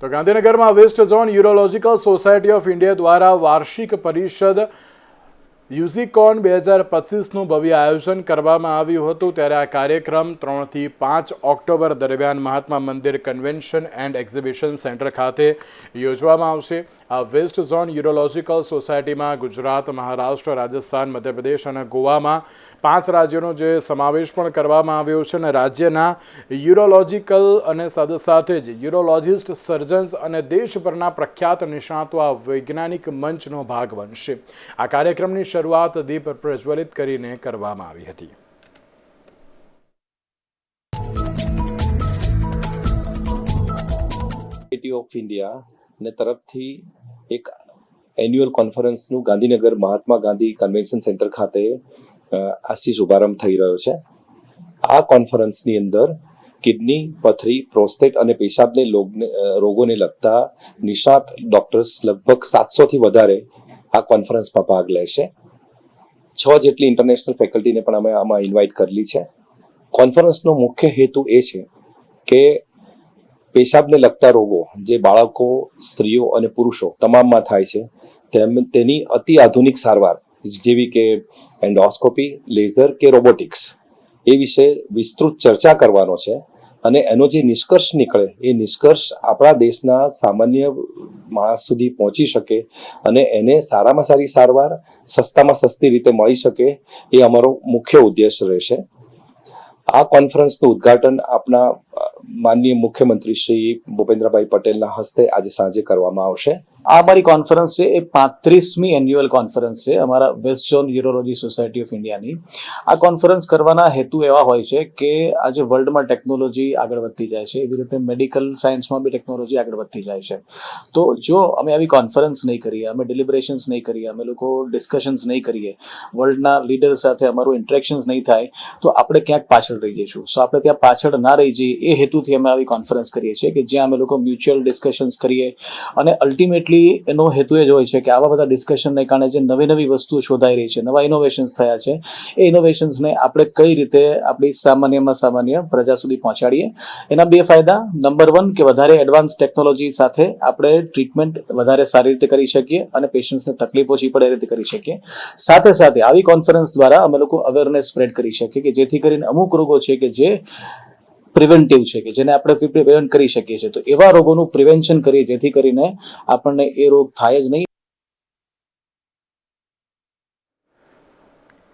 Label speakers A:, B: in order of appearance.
A: તો ગાંધીનગરમાં west zone યુરોલોજીકલ society of India દ્વારા વાર્ષિક પરિષદ યુઝીકોન 2025નું ભવ્ય આયોજન કરવામાં આવ્યું હતું। ત્યારે આ કાર્યક્રમ 3 થી 5 ઓક્ટોબર દરમિયાન Mahatma Mandir convention and exhibition centre ખાતે યોજવામાં આવશે। આ વેસ્ટ ઝોન યુરોલોજીકલ સોસાયટીમાં ગુજરાત, મહારાષ્ટ્ર, રાજસ્થાન, મધ્યપ્રદેશ અને ગોવામાં 5 રાજ્યોનો જે સમાવેશ પણ કરવામાં આવ્યો છે અને રાજ્યના યુરોલોજીકલ અને સાથે જ યુરોલોજિસ્ટ, સર્જન્સ અને દેશભરના પ્રખ્યાત નિષ્ણાતો આ વૈજ્ઞાનિક મંચનો ભાગ બનશે। આ કાર્યક્રમની શરૂઆત દીપ પ્રજ્વલિત કરીને કરવામાં આવી હતી।
B: સોસાયટી ઓફ ઇન્ડિયા ને તરફથી એક annual કોન્ફરન્સનું Gandhinagar Mahatma Gandhi convention centre ખાતે આજથી શુભારંભ થઈ રહ્યો છે। આ કોન્ફરન્સની અંદર કિડની, પથરી, પ્રોસ્ટેટ અને પેશાબને રોગોને લગતા નિષ્ણાત ડોક્ટર્સ લગભગ 700 થી વધારે આ કોન્ફરન્સમાં ભાગ લેશે। 6 જેટલી ઇન્ટરનેશનલ ફેકલ્ટીને પણ અમે આમાં ઇન્વાઇટ કરેલી છે। કોન્ફરન્સનો મુખ્ય હેતુ એ છે કે પેશાબને લગતા રોગો જે બાળકો, સ્ત્રીઓ અને પુરુષો તમામમાં થાય છે તેની અતિ આધુનિક સારવાર જેવી કે એન્ડોસ્કોપી, લેઝર કે રોબોટિક્સ એ વિશે વિસ્તૃત ચર્ચા કરવાનો છે અને એનો જે નિષ્કર્ષ નીકળે એ નિષ્કર્ષ આપણા દેશના સામાન્ય માણસ સુધી પહોંચી શકે અને એને સારામાં સારી સારવાર સસ્તામાં સસ્તી રીતે મળી શકે એ અમારો મુખ્ય ઉદ્દેશ રહેશે। આ કોન્ફરન્સનું ઉદ્ઘાટન આપણા માનનીય મુખ્યમંત્રી શ્રી ભૂપેન્દ્રભાઈ પટેલના હસ્તે આજે સાંજે કરવામાં આવશે।
C: આ અમારી કોન્ફરન્સ છે એ 35મી એન્યુઅલ કોન્ફરન્સ છે અમારા west zone urology society of ઇન્ડિયાની। આ કોન્ફરન્સ કરવાના હેતુ એવા હોય છે કે આજે વર્લ્ડમાં ટેકનોલોજી આગળ વધતી જાય છે, એવી રીતે મેડિકલ સાયન્સમાં બી ટેકનોલોજી આગળ વધતી જાય છે। તો જો અમે આવી કોન્ફરન્સ નહીં કરીએ, અમે ડેલિબ્રેશન્સ નહીં કરીએ, અમે લોકો ડિસ્કશન્સ નહીં કરીએ, વર્લ્ડના લીડર સાથે અમારું ઇન્ટરેક્શન્સ નહીં થાય તો આપણે ક્યાંક પાછળ રહી જઈશું। સો આપણે ત્યાં પાછળ ના રહી જઈએ એ હેતુથી અમે આવી કોન્ફરન્સ કરીએ છીએ કે જ્યાં અમે લોકો મ્યુચ્યુઅલ ડિસ્કશન્સ કરીએ અને અલ્ટિમેટલી એનો હેતુ એ જ હોય છે કે આવા બધા ડિસ્કશનને કારણે જે નવી નવી વસ્તુઓ શોધાઈ રહી છે, નવા ઇનોવેશન્સ થયા છે, એ ઇનોવેશન્સને આપણે કઈ રીતે આપણી સામાન્યમાં સામાન્ય પ્રજા સુધી પહોંચાડીએ। એના 2 ફાયદા, નંબર 1 કે વધારે એડવાન્સ ટેકનોલોજી સાથે આપણે ટ્રીટમેન્ટ વધારે સારી રીતે કરી શકીએ અને પેશન્ટ્સને તકલીફ ઓછી પડે એ રીતે કરી શકીએ। સાથે સાથે આવી કોન્ફરન્સ દ્વારા અમે લોકો અવેરનેસ સ્પ્રેડ કરી શકીએ કે જેથી કરીને અમુક રોગો છે કે જે પ્રિવેન્ટિવ છે કે જેને આપણે પ્રિવેન્ટ કરી શકીએ છીએ, તો એવા રોગોનું પ્રિવેન્શન કરીએ જેથી કરીને આપણને એ રોગ થાય જ નહીં।